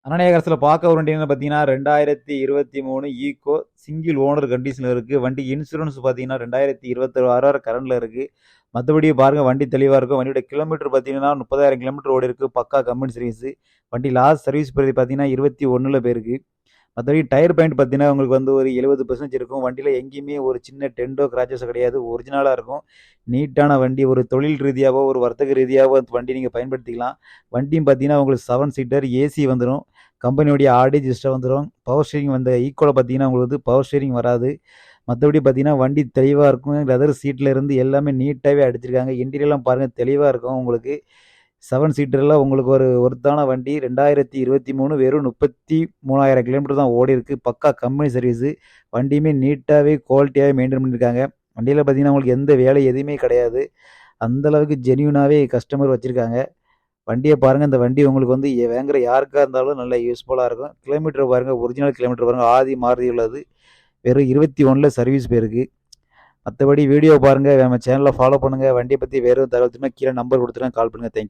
அனநேகரத்தில் பார்க்க ஒரு வண்டின்னு பார்த்தீங்கன்னா 2023 ஈக்கோ சிங்கிள் ஓனர் கண்டிஷனில் இருக்குது. வண்டி இன்சூரன்ஸ் பார்த்தீங்கன்னா 2026 வரை கரண்டில் இருக்குது. மற்றபடி பாருங்கள் வண்டி தெளிவாக இருக்கும். வண்டியோட கிலோமீட்டர் பார்த்தீங்கன்னா 30,000 கிலோமீட்டர் ஓடி இருக்குது. பக்கா கம்பெனி சர்வீஸு. வண்டி லாஸ்ட் சர்வீஸ் பற்றி பார்த்தீங்கன்னா 21 போயிருக்கு. மற்றபடி டயர் பாயிண்ட் பார்த்தீங்கன்னா உங்களுக்கு வந்து ஒரு 70% இருக்கும். வண்டியில் எங்கேயுமே ஒரு சின்ன டென்டோ கிராச்சஸோ கிடையாது. ஒரிஜினலாக இருக்கும். நீட்டான வண்டி. ஒரு தொழில் ரீதியாகவோ ஒரு வர்த்தக ரீதியாகவோ அந்த வண்டி நீங்கள் பயன்படுத்திக்கலாம். வண்டியும் பார்த்தீங்கன்னா உங்களுக்கு 7 சீட்டர் ஏசி வந்துடும். கம்பெனியோடைய ஆடி சிஸ்டம் வந்துடும். பவர் ஸ்டீரிங் வந்து ஈக்குவலாக பார்த்தீங்கன்னா உங்களுக்கு வந்து பவர் ஸ்டீரிங் வராது. மற்றபடி பார்த்தீங்கன்னா வண்டி தெளிவாக இருக்கும். லெதர் சீட்டில் இருந்து எல்லாமே நீட்டாகவே அடிச்சிருக்காங்க. இன்டீரியர்லாம் பாருங்கள் தெளிவாக இருக்கும். உங்களுக்கு 7 சீட்டரில் உங்களுக்கு ஒரு ஒருத்தான வண்டி 2023 வெறும் 33,000 கிலோமீட்டர் தான் ஓடி இருக்குது. பக்கா கம்பெனி சர்வீஸு. வண்டியுமே நீட்டாகவே குவாலிட்டியாகவே மெயின்டைன் பண்ணியிருக்காங்க. வண்டியில் பார்த்தீங்கன்னா உங்களுக்கு எந்த வேலை எதுவுமே கிடையாது. அந்தளவுக்கு ஜென்யூனாகவே கஸ்டமர் வச்சுருக்காங்க. வண்டியை பாருங்கள். இந்த வண்டி உங்களுக்கு வந்து வாங்குற யாருக்காக இருந்தாலும் நல்ல யூஸ்ஃபுல்லாக இருக்கும். கிலோமீட்டர் பாருங்கள். ஒரிஜினல் கிலோமீட்டர் பாருங்கள். ஆதி மாருதி உள்ளது. வெறும் 21 சர்வீஸ் போயிருக்கு. மற்றபடி வீடியோ பாருங்கள். நம்ம சேனலை ஃபாலோ பண்ணுங்கள். வண்டியை பற்றி வேறு தகவல் கீழே நம்பர் கொடுத்துருங்க. கால் பண்ணுங்கள். தேங்க்யூ.